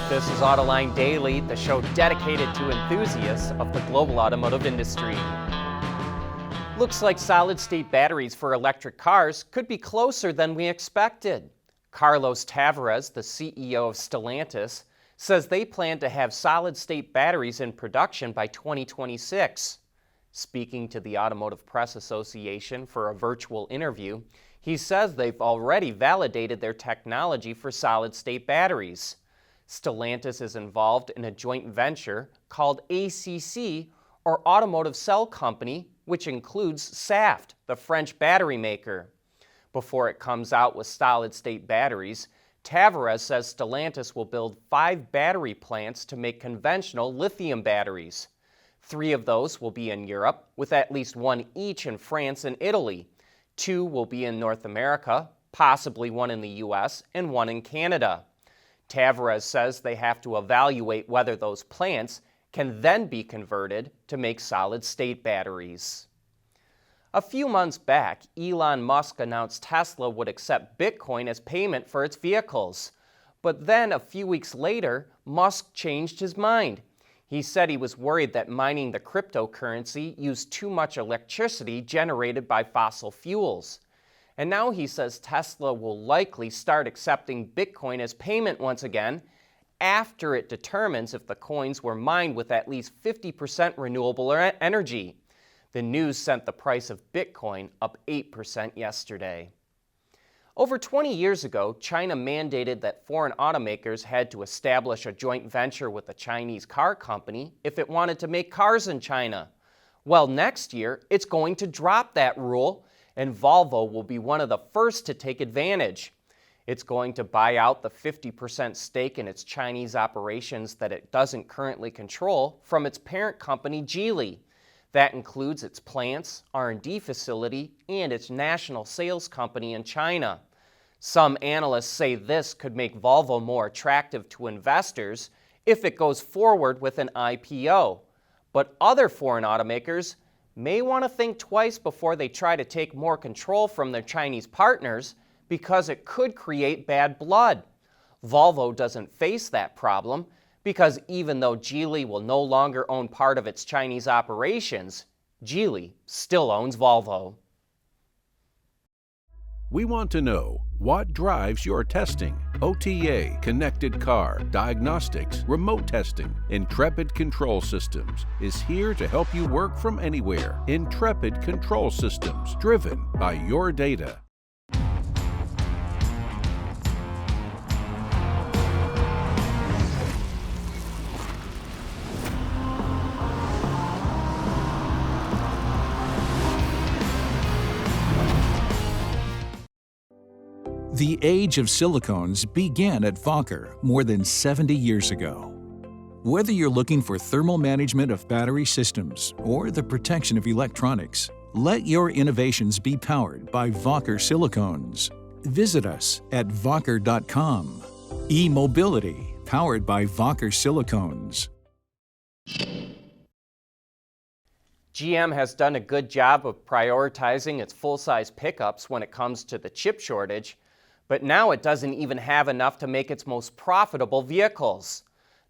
This is Autoline Daily, the show dedicated to enthusiasts of the global automotive industry. Looks like solid-state batteries for electric cars could be closer than we expected. Carlos Tavares, the CEO of Stellantis, says they plan to have solid-state batteries in production by 2026. Speaking to the Automotive Press Association for a virtual interview, he says they've already validated their technology for solid-state batteries. Stellantis is involved in a joint venture called ACC, or Automotive Cell Company, which includes Saft, the French battery maker. Before it comes out with solid-state batteries, Tavares says Stellantis will build 5 battery plants to make conventional lithium batteries. 3 of those will be in Europe, with at least 1 each in France and Italy. 2 will be in North America, possibly 1 in the US, and 1 in Canada. Tavares says they have to evaluate whether those plants can then be converted to make solid-state batteries. A few months back, Elon Musk announced Tesla would accept Bitcoin as payment for its vehicles. But then, a few weeks later, Musk changed his mind. He said he was worried that mining the cryptocurrency used too much electricity generated by fossil fuels. And now he says Tesla will likely start accepting Bitcoin as payment once again after it determines if the coins were mined with at least 50% renewable energy. The news sent the price of Bitcoin up 8% yesterday. Over 20 years ago, China mandated that foreign automakers had to establish a joint venture with a Chinese car company if it wanted to make cars in China. Well, next year, it's going to drop that rule, and Volvo will be one of the first to take advantage. It's going to buy out the 50% stake in its Chinese operations that it doesn't currently control from its parent company, Geely. That includes its plants, R&D facility, and its national sales company in China. Some analysts say this could make Volvo more attractive to investors if it goes forward with an IPO. But other foreign automakers may want to think twice before they try to take more control from their Chinese partners because it could create bad blood. Volvo doesn't face that problem because even though Geely will no longer own part of its Chinese operations, Geely still owns Volvo. We want to know what drives your testing. OTA, connected car, diagnostics, remote testing. Intrepid Control Systems is here to help you work from anywhere. Intrepid Control Systems, driven by your data. The age of silicones began at Wacker more than 70 years ago. Whether you're looking for thermal management of battery systems or the protection of electronics, let your innovations be powered by Wacker silicones. Visit us at wacker.com. E-mobility powered by Wacker silicones. GM has done a good job of prioritizing its full-size pickups when it comes to the chip shortage, but now it doesn't even have enough to make its most profitable vehicles.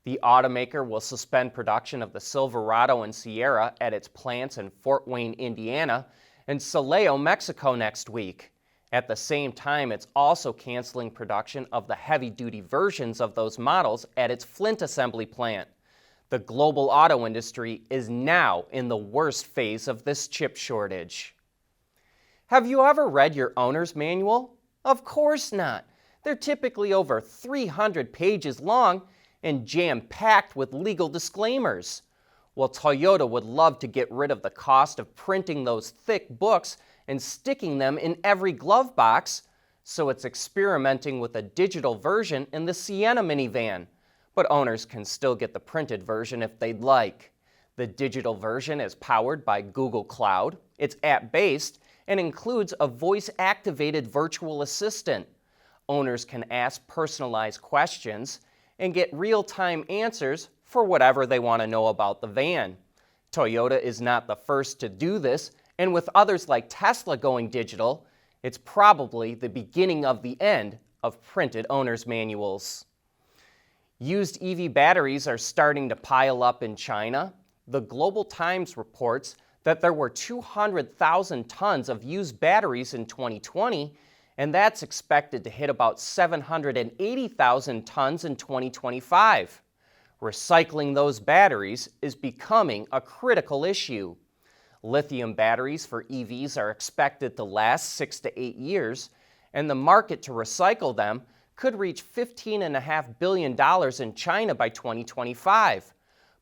The automaker will suspend production of the Silverado and Sierra at its plants in Fort Wayne, Indiana, and Silao, Mexico next week. At the same time, it's also canceling production of the heavy-duty versions of those models at its Flint assembly plant. The global auto industry is now in the worst phase of this chip shortage. Have you ever read your owner's manual? Of course not. They're typically over 300 pages long and jam-packed with legal disclaimers. Well, Toyota would love to get rid of the cost of printing those thick books and sticking them in every glove box, so it's experimenting with a digital version in the Sienna minivan. But owners can still get the printed version if they'd like. The digital version is powered by Google Cloud, it's app-based, and includes a voice-activated virtual assistant. Owners can ask personalized questions and get real-time answers for whatever they want to know about the van. Toyota is not the first to do this, and with others like Tesla going digital, it's probably the beginning of the end of printed owner's manuals. Used EV batteries are starting to pile up in China. The Global Times reports that there were 200,000 tons of used batteries in 2020, and that's expected to hit about 780,000 tons in 2025. Recycling those batteries is becoming a critical issue. Lithium batteries for EVs are expected to last 6 to 8 years, and the market to recycle them could reach $15.5 billion in China by 2025.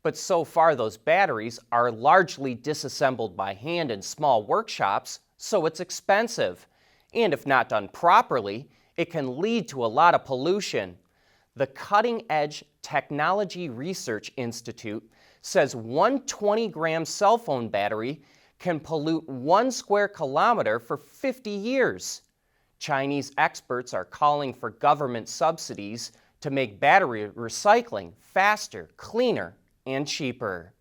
But so far, those batteries are largely disassembled by hand in small workshops, so it's expensive. And if not done properly, it can lead to a lot of pollution. The Cutting Edge Technology Research Institute says one 20-gram cell phone battery can pollute 1 square kilometer for 50 years. Chinese experts are calling for government subsidies to make battery recycling faster, cleaner, and cheaper.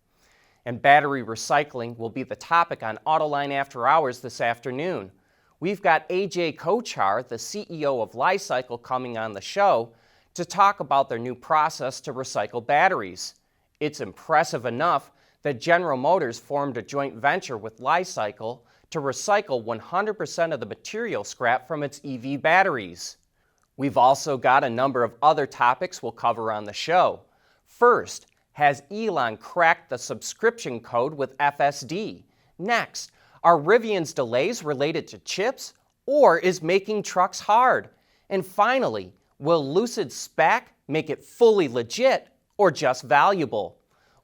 And battery recycling will be the topic on Autoline After Hours this afternoon. We've got AJ Kochar, the CEO of Li-Cycle, coming on the show to talk about their new process to recycle batteries. It's impressive enough that General Motors formed a joint venture with Li-Cycle to recycle 100% of the material scrap from its EV batteries. We've also got a number of other topics we'll cover on the show. First, has Elon cracked the subscription code with FSD? Next, are Rivian's delays related to chips, or is making trucks hard? And finally, will Lucid's SPAC make it fully legit or just valuable?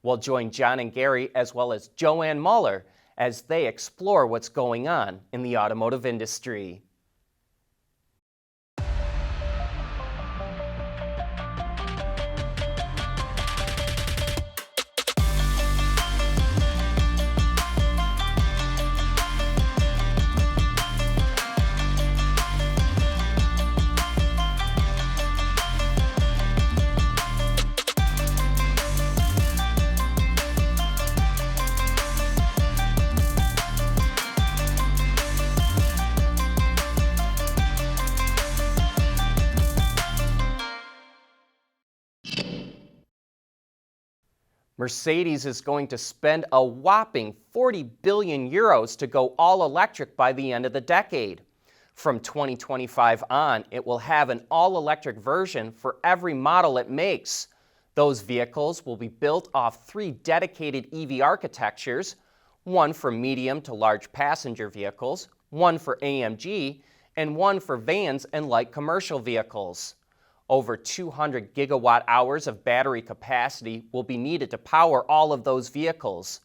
We'll join John and Gary as well as Joanne Muller as they explore what's going on in the automotive industry. Mercedes is going to spend a whopping 40 billion euros to go all electric by the end of the decade. From 2025 on, it will have an all-electric version for every model it makes. Those vehicles will be built off 3 dedicated EV architectures, one for medium to large passenger vehicles, one for AMG, and one for vans and light commercial vehicles. Over 200 gigawatt hours of battery capacity will be needed to power all of those vehicles.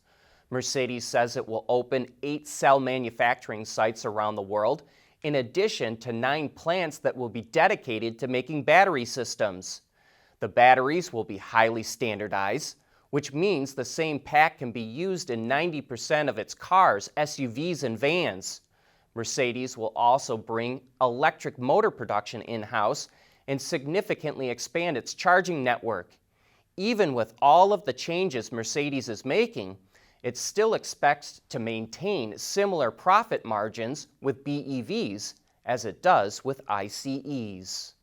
Mercedes says it will open 8 cell manufacturing sites around the world, in addition to 9 plants that will be dedicated to making battery systems. The batteries will be highly standardized, which means the same pack can be used in 90% of its cars, SUVs, and vans. Mercedes will also bring electric motor production in-house and significantly expand its charging network. Even with all of the changes Mercedes is making, it still expects to maintain similar profit margins with BEVs as it does with ICEs.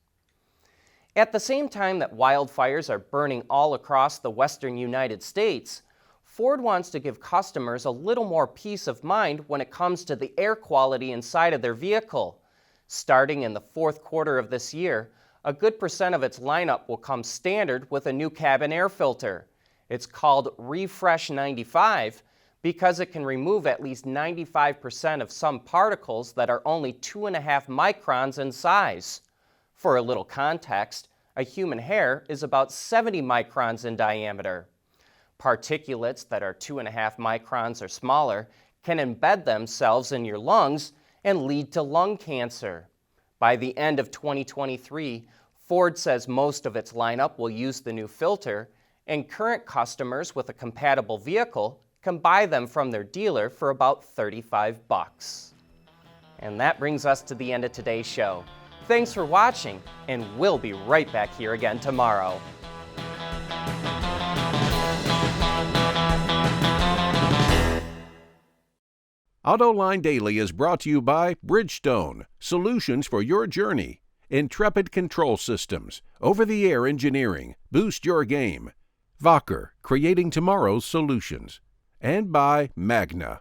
At the same time that wildfires are burning all across the western United States, Ford wants to give customers a little more peace of mind when it comes to the air quality inside of their vehicle. Starting in the 4th quarter of this year, a good percent of its lineup will come standard with a new cabin air filter. It's called Refresh 95 because it can remove at least 95% of some particles that are only 2.5 microns in size. For a little context, a human hair is about 70 microns in diameter. Particulates that are 2.5 microns or smaller can embed themselves in your lungs and lead to lung cancer. By the end of 2023, Ford says most of its lineup will use the new filter, and current customers with a compatible vehicle can buy them from their dealer for about $35. And that brings us to the end of today's show. Thanks for watching, and we'll be right back here again tomorrow. Autoline Daily is brought to you by Bridgestone, solutions for your journey, Intrepid Control Systems, over-the-air engineering, boost your game. Wacker, creating tomorrow's solutions. And by Magna.